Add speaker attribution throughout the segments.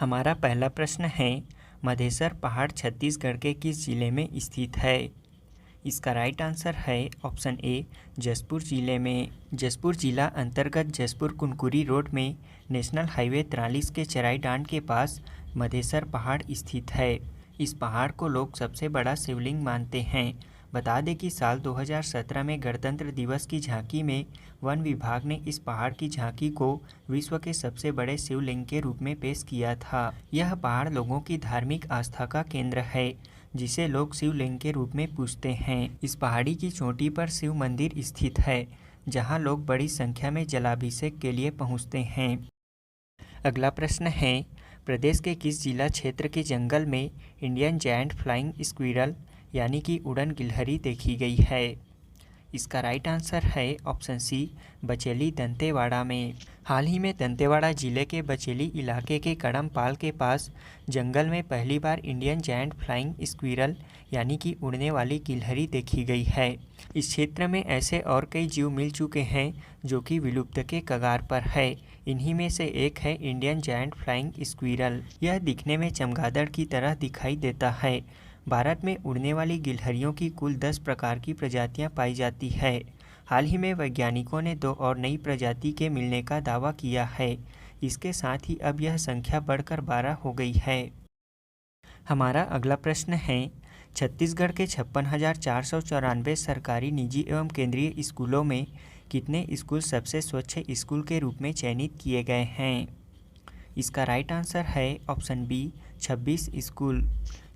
Speaker 1: हमारा पहला प्रश्न है, मधेसर पहाड़ छत्तीसगढ़ के किस जिले में स्थित है? इसका राइट आंसर है ऑप्शन ए, जशपुर जिले में। जशपुर जिला अंतर्गत जशपुर कुनकुरी रोड में नेशनल हाईवे 43 के चराईडांड के पास मधेसर पहाड़ स्थित है। इस पहाड़ को लोग सबसे बड़ा शिवलिंग मानते हैं। बता दें कि साल 2017 में गणतंत्र दिवस की झांकी में वन विभाग ने इस पहाड़ की झांकी को विश्व के सबसे बड़े शिवलिंग के रूप में पेश किया था। यह पहाड़ लोगों की धार्मिक आस्था का केंद्र है, जिसे लोग शिवलिंग के रूप में पूजते हैं। इस पहाड़ी की चोटी पर शिव मंदिर स्थित है, जहां लोग बड़ी संख्या में जलाभिषेक के लिए पहुंचते हैं। अगला प्रश्न है, प्रदेश के किस जिला क्षेत्र के जंगल में इंडियन जायंट फ्लाइंग स्क्विरल यानी कि उड़न गिलहरी देखी गई है? इसका राइट आंसर है ऑप्शन सी, बचेली दंतेवाड़ा में। हाल ही में दंतेवाड़ा जिले के बचेली इलाके के कड़मपाल के पास जंगल में पहली बार इंडियन जायंट फ्लाइंग स्क्विरल यानी कि उड़ने वाली गिलहरी देखी गई है। इस क्षेत्र में ऐसे और कई जीव मिल चुके हैं जो कि विलुप्त के कगार पर है। इन्हीं में से एक है इंडियन जायंट फ्लाइंग स्क्विरल। यह दिखने में चमगादड़ की तरह दिखाई देता है। भारत में उड़ने वाली गिलहरियों की कुल 10 प्रकार की प्रजातियां पाई जाती है। हाल ही में वैज्ञानिकों ने 2 और नई प्रजाति के मिलने का दावा किया है। इसके साथ ही अब यह संख्या बढ़कर 12 हो गई है। हमारा अगला प्रश्न है, छत्तीसगढ़ के 56,494 सरकारी, निजी एवं केंद्रीय स्कूलों में कितने स्कूल सबसे स्वच्छ स्कूल के रूप में चयनित किए गए हैं? इसका राइट आंसर है ऑप्शन बी, 26 स्कूल।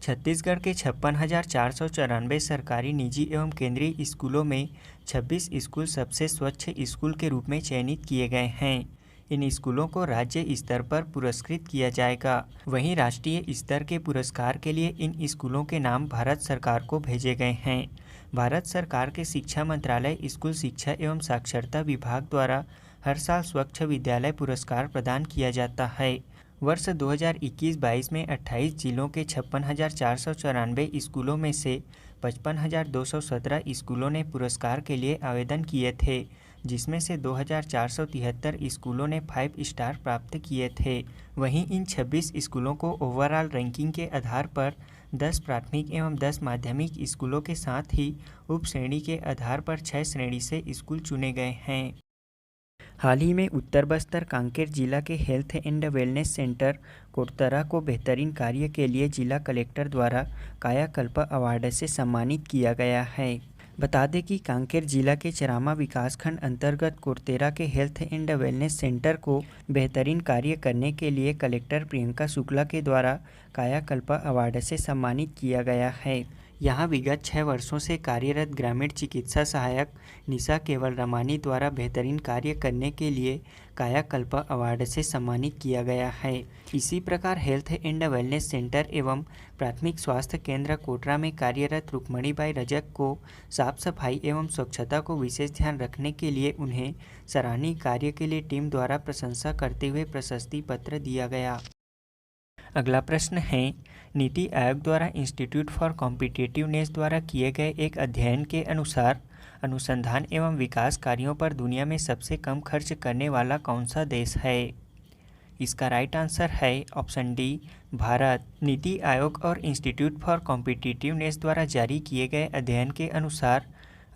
Speaker 1: छत्तीसगढ़ के 56,494 सरकारी, निजी एवं केंद्रीय स्कूलों में 26 स्कूल सबसे स्वच्छ स्कूल के रूप में चयनित किए गए हैं। इन स्कूलों को राज्य स्तर पर पुरस्कृत किया जाएगा। वहीं राष्ट्रीय स्तर के पुरस्कार के लिए इन स्कूलों के नाम भारत सरकार को भेजे गए हैं। भारत सरकार के शिक्षा मंत्रालय, स्कूल शिक्षा एवं साक्षरता विभाग द्वारा हर साल स्वच्छ विद्यालय पुरस्कार प्रदान किया जाता है। वर्ष 2021-22 में 28 जिलों के 56,494 स्कूलों में से 55,217 स्कूलों ने पुरस्कार के लिए आवेदन किए थे, जिसमें से 2,473 स्कूलों ने 5 स्टार प्राप्त किए थे। वहीं इन 26 स्कूलों को ओवरऑल रैंकिंग के आधार पर 10 प्राथमिक एवं 10 माध्यमिक स्कूलों के साथ ही उप श्रेणी के आधार पर 6 श्रेणी से स्कूल चुने गए हैं। हाल ही में उत्तर बस्तर कांकेर जिला के हेल्थ एंड वेलनेस सेंटर कोटतरा को बेहतरीन कार्य के लिए जिला कलेक्टर द्वारा कायाकल्प अवार्ड से सम्मानित किया गया है। बता दें कि कांकेर जिला के चरामा विकासखंड अंतर्गत कोटतेरा के हेल्थ एंड वेलनेस सेंटर को बेहतरीन कार्य करने के लिए कलेक्टर प्रियंका शुक्ला के द्वारा कायाकल्प अवार्ड से सम्मानित किया गया है। यहाँ विगत 6 वर्षों से कार्यरत ग्रामीण चिकित्सा सहायक निशा केवल रमानी द्वारा बेहतरीन कार्य करने के लिए कायाकल्प अवार्ड से सम्मानित किया गया है। इसी प्रकार हेल्थ एंड वेलनेस सेंटर एवं प्राथमिक स्वास्थ्य केंद्र कोटरा में कार्यरत रुक्मणीबाई रजक को साफ सफाई एवं स्वच्छता को विशेष ध्यान रखने के लिए उन्हें सराहनीय कार्य के लिए टीम द्वारा प्रशंसा करते हुए प्रशस्ति पत्र दिया गया। अगला प्रश्न है, नीति आयोग द्वारा इंस्टीट्यूट फॉर कॉम्पिटिटिवनेस द्वारा किए गए एक अध्ययन के अनुसार अनुसंधान एवं विकास कार्यों पर दुनिया में सबसे कम खर्च करने वाला कौन सा देश है? इसका राइट आंसर है ऑप्शन डी, भारत। नीति आयोग और इंस्टीट्यूट फॉर कॉम्पिटिटिवनेस द्वारा जारी किए गए अध्ययन के अनुसार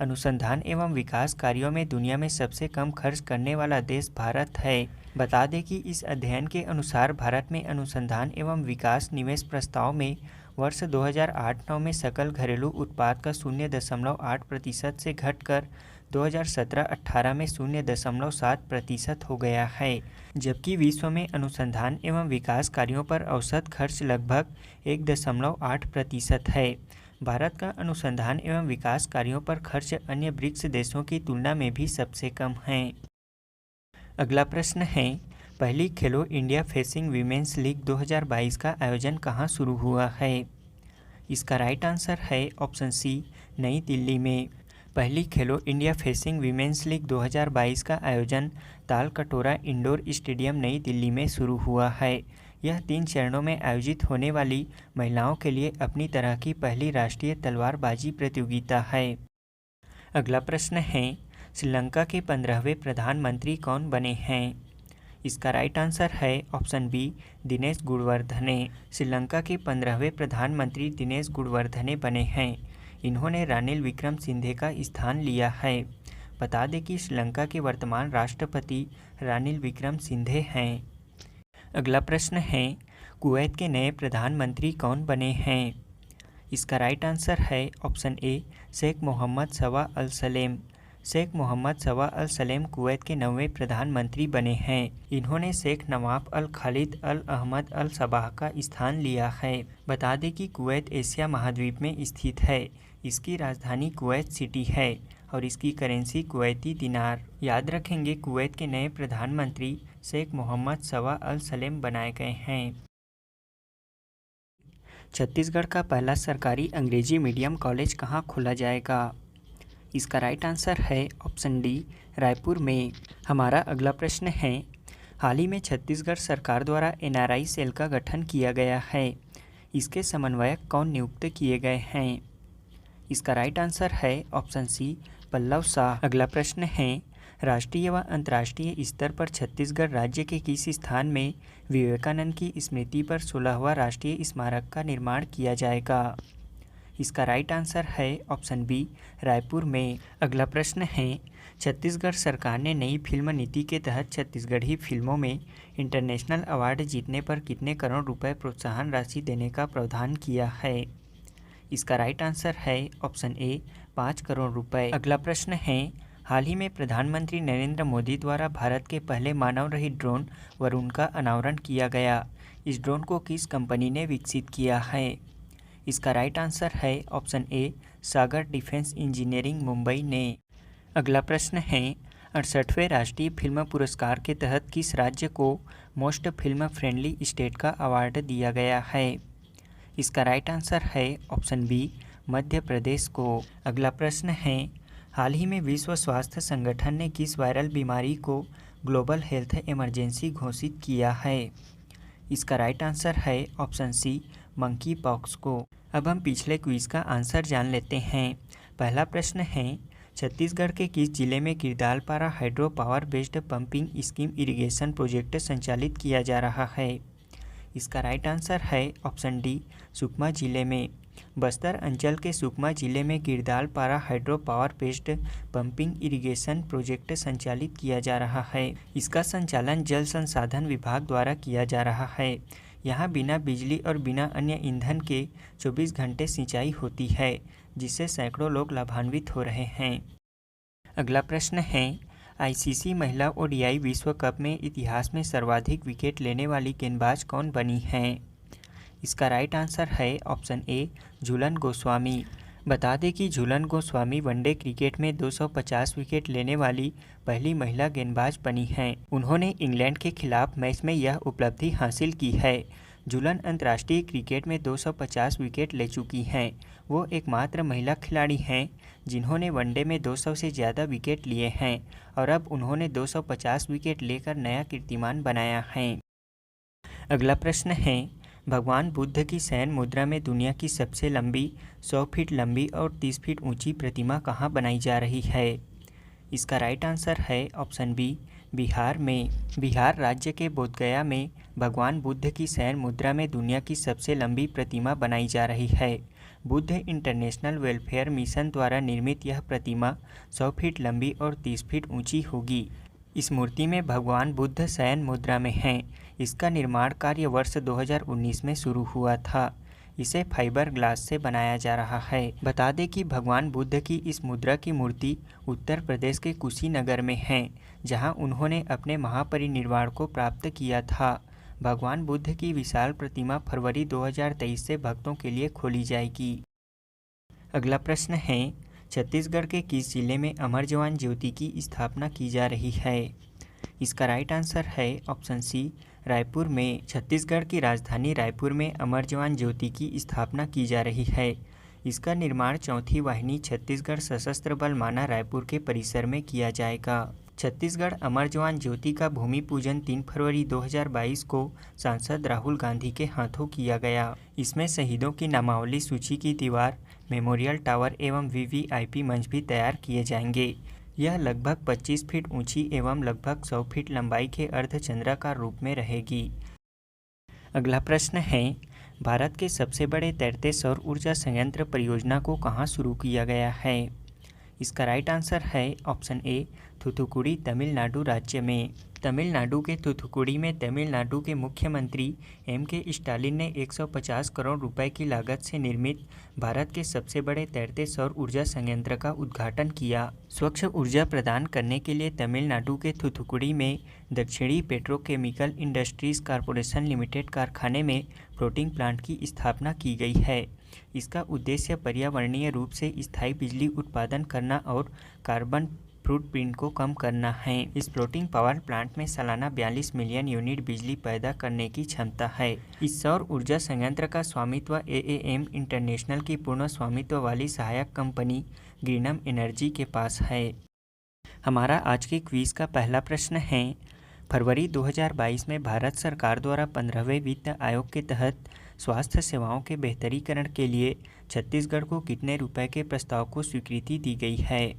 Speaker 1: अनुसंधान एवं विकास कार्यों में दुनिया में सबसे कम खर्च करने वाला देश भारत है। बता दें कि इस अध्ययन के अनुसार भारत में अनुसंधान एवं विकास निवेश प्रस्ताव में वर्ष 2008-9 में सकल घरेलू उत्पाद का 0.8% से घटकर 2017-18 में 0.7% हो गया है, जबकि विश्व में अनुसंधान एवं विकास कार्यों पर औसत खर्च लगभग 1.8% है। भारत का अनुसंधान एवं विकास कार्यों पर खर्च अन्य ब्रिक्स देशों की तुलना में भी सबसे कम है। अगला प्रश्न है, पहली खेलो इंडिया फेसिंग वीमेंस लीग 2022 का आयोजन कहां शुरू हुआ है? इसका राइट आंसर है ऑप्शन सी, नई दिल्ली में। पहली खेलो इंडिया फेसिंग वीमेंस लीग 2022 का आयोजन ताल कटोरा इंडोर स्टेडियम नई दिल्ली में शुरू हुआ है। यह 3 चरणों में आयोजित होने वाली महिलाओं के लिए अपनी तरह की पहली राष्ट्रीय तलवारबाजी प्रतियोगिता है। अगला प्रश्न है, श्रीलंका के 15वें प्रधानमंत्री कौन बने हैं? इसका राइट आंसर है ऑप्शन बी दिनेश गुणवर्धने। श्रीलंका के 15वें प्रधानमंत्री दिनेश गुणवर्धने बने हैं। इन्होंने रानिल विक्रमसिंघे का स्थान लिया है। बता दें कि श्रीलंका के वर्तमान राष्ट्रपति रानिल विक्रमसिंघे हैं। अगला प्रश्न है कुवैत के नए प्रधानमंत्री कौन बने हैं? इसका राइट आंसर है ऑप्शन ए शेख मोहम्मद सवा अल सलेम। शेख मोहम्मद सवा अल सलेम कुवैत के 9वें प्रधानमंत्री बने हैं। इन्होंने शेख नवाफ अल खालिद अल अहमद अल सबाह का स्थान लिया है। बता दें कि कुवैत एशिया महाद्वीप में स्थित है। इसकी राजधानी कुवैत सिटी है और इसकी करेंसी कुवैती दिनार। याद रखेंगे कुवैत के नए प्रधानमंत्री शेख मोहम्मद सवा अल सलेम बनाए गए हैं। छत्तीसगढ़ का पहला सरकारी अंग्रेजी मीडियम कॉलेज कहाँ खोला जाएगा? इसका राइट आंसर है ऑप्शन डी रायपुर में। हमारा अगला प्रश्न है हाल ही में छत्तीसगढ़ सरकार द्वारा एनआरआई सेल का गठन किया गया है। इसके समन्वयक कौन नियुक्त किए गए हैं? इसका राइट आंसर है ऑप्शन सी पल्लव शाह। अगला प्रश्न है राष्ट्रीय व अंतर्राष्ट्रीय स्तर पर छत्तीसगढ़ राज्य के किस स्थान में विवेकानंद की स्मृति पर 16वां राष्ट्रीय स्मारक का निर्माण किया जाएगा? इसका राइट आंसर है ऑप्शन बी रायपुर में। अगला प्रश्न है छत्तीसगढ़ सरकार ने नई फिल्म नीति के तहत छत्तीसगढ़ी फिल्मों में इंटरनेशनल अवार्ड जीतने पर कितने करोड़ रुपए प्रोत्साहन राशि देने का प्रावधान किया है? इसका राइट आंसर है ऑप्शन ए 5 करोड़ रुपए। अगला प्रश्न है हाल ही में प्रधानमंत्री नरेंद्र मोदी द्वारा भारत के पहले मानव रहित ड्रोन वरुण का अनावरण किया गया। इस ड्रोन को किस कंपनी ने विकसित किया है? इसका राइट आंसर है option A Sagar defence engineering Mumbai ने। अगला प्रश्न है 68वें राष्ट्रीय फिल्म पुरस्कार के तहत किस राज्य को मोस्ट फिल्म फ्रेंडली स्टेट का अवार्ड दिया गया है? इसका राइट आंसर है ऑप्शन बी मध्य प्रदेश को। अगला प्रश्न है हाल ही में विश्व स्वास्थ्य संगठन ने किस वायरल बीमारी को ग्लोबल हेल्थ इमरजेंसी घोषित किया है? इसका राइट आंसर है ऑप्शन सी मंकी पॉक्स को। अब हम पिछले क्विज का आंसर जान लेते हैं। पहला प्रश्न है छत्तीसगढ़ के किस जिले में Girdalpara hydro power based pumping scheme irrigation project संचालित किया जा रहा है? इसका राइट आंसर है ऑप्शन डी सुकमा जिले में। बस्तर अंचल के सुकमा जिले में Girdalpara hydro power based pumping irrigation project संचालित किया जा रहा है। इसका संचालन जल संसाधन विभाग द्वारा किया जा रहा है। यहाँ बिना बिजली और बिना अन्य ईंधन के 24 घंटे सिंचाई होती है, जिससे सैकड़ों लोग लाभान्वित हो रहे हैं। अगला प्रश्न है आईसीसी महिला ओडीआई विश्व कप में इतिहास में सर्वाधिक विकेट लेने वाली गेंदबाज कौन बनी हैं? इसका राइट आंसर है ऑप्शन ए झूलन गोस्वामी। बता दें कि झूलन गोस्वामी वनडे क्रिकेट में 250 विकेट लेने वाली पहली महिला गेंदबाज बनी हैं। उन्होंने इंग्लैंड के खिलाफ मैच में यह उपलब्धि हासिल की है। झूलन अंतर्राष्ट्रीय क्रिकेट में 250 विकेट ले चुकी हैं। वो एकमात्र महिला खिलाड़ी हैं जिन्होंने वनडे में 200 से ज़्यादा विकेट लिए हैं और अब उन्होंने 250 विकेट लेकर नया कीर्तिमान बनाया है। अगला प्रश्न है भगवान बुद्ध की शयन मुद्रा में दुनिया की सबसे लंबी 100 फीट लंबी और 30 फीट ऊंची प्रतिमा कहाँ बनाई जा रही है? इसका राइट आंसर है ऑप्शन बी बिहार में। बिहार राज्य के बोधगया में भगवान बुद्ध की शयन मुद्रा में दुनिया की सबसे लंबी प्रतिमा बनाई जा रही है। बुद्ध इंटरनेशनल वेलफेयर मिशन द्वारा निर्मित यह प्रतिमा 100 फीट लंबी और 30 फीट ऊंची होगी। इस मूर्ति में भगवान बुद्ध शयन मुद्रा में हैं। इसका निर्माण कार्य वर्ष 2019 में शुरू हुआ था। इसे फाइबर ग्लास से बनाया जा रहा है। बता दें कि भगवान बुद्ध की इस मुद्रा की मूर्ति उत्तर प्रदेश के कुशीनगर में है, जहां उन्होंने अपने महापरिनिर्वाण को प्राप्त किया था। भगवान बुद्ध की विशाल प्रतिमा फरवरी 2023 से भक्तों के लिए खोली जाएगी। अगला प्रश्न है छत्तीसगढ़ के किस जिले में अमर जवान ज्योति की स्थापना की जा रही है? इसका राइट आंसर है ऑप्शन सी रायपुर में। छत्तीसगढ़ की राजधानी रायपुर में अमर जवान ज्योति की स्थापना की जा रही है। इसका निर्माण चौथी वाहिनी छत्तीसगढ़ सशस्त्र बल माना रायपुर के परिसर में किया जाएगा। छत्तीसगढ़ अमर जवान ज्योति का भूमि पूजन 3 फरवरी 2022 को सांसद राहुल गांधी के हाथों किया गया। इसमें शहीदों की नामावली सूची की दीवार, मेमोरियल टावर एवं वीवीआईपी मंच भी तैयार किए जाएंगे। यह लगभग 25 फीट ऊंची एवं लगभग 100 फीट लंबाई के अर्धचंद्राकार रूप में रहेगी। अगला प्रश्न है, भारत के सबसे बड़े तैरते सौर ऊर्जा संयंत्र परियोजना को कहाँ शुरू किया गया है? इसका राइट आंसर है ऑप्शन ए, थूथुकुडी, तमिलनाडु राज्य में। तमिलनाडु के थूथुकुडी में तमिलनाडु के मुख्यमंत्री M.K. स्टालिन ने 150 करोड़ रुपए की लागत से निर्मित भारत के सबसे बड़े तैरते सौर ऊर्जा संयंत्र का उद्घाटन किया। स्वच्छ ऊर्जा प्रदान करने के लिए तमिलनाडु के थूथुकुडी में दक्षिणी पेट्रोकेमिकल इंडस्ट्रीज कॉरपोरेशन लिमिटेड कारखाने में फ्लोटिंग प्लांट की स्थापना की गई है। इसका उद्देश्य पर्यावरणीय रूप से स्थायी बिजली उत्पादन करना और कार्बन फुटप्रिंट को कम करना है। इस फ्लोटिंग पावर प्लांट में सालाना 42 मिलियन यूनिट बिजली पैदा करने की क्षमता है। इस सौर ऊर्जा संयंत्र का स्वामित्व AAM इंटरनेशनल की पूर्ण स्वामित्व वाली सहायक कंपनी ग्रीनम एनर्जी के पास है। हमारा आज के क्विज का पहला प्रश्न है, फरवरी 2022 में भारत सरकार द्वारा 15वें वित्त आयोग के तहत स्वास्थ्य सेवाओं के बेहतरीकरण के लिए छत्तीसगढ़ को कितने रुपए के प्रस्ताव को स्वीकृति दी गई है?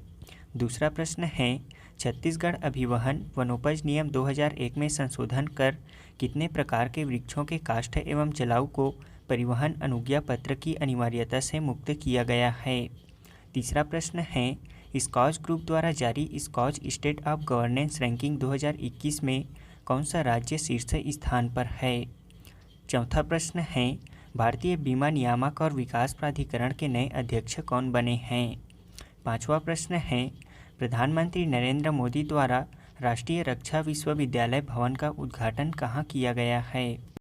Speaker 1: दूसरा प्रश्न है, छत्तीसगढ़ अभिवहन वनोपज नियम 2001 में संशोधन कर कितने प्रकार के वृक्षों के काष्ठ एवं जलाऊ को परिवहन अनुज्ञा पत्र की अनिवार्यता से मुक्त किया गया है? तीसरा प्रश्न है, स्कॉच ग्रुप द्वारा जारी Skoch state of governance ranking 2021 में कौन सा राज्य शीर्ष स्थान पर है? चौथा प्रश्न है, भारतीय बीमा नियामक और विकास प्राधिकरण के नए अध्यक्ष कौन बने हैं? पांचवा प्रश्न है, प्रधानमंत्री नरेंद्र मोदी द्वारा राष्ट्रीय रक्षा विश्वविद्यालय भवन का उद्घाटन कहाँ किया गया है?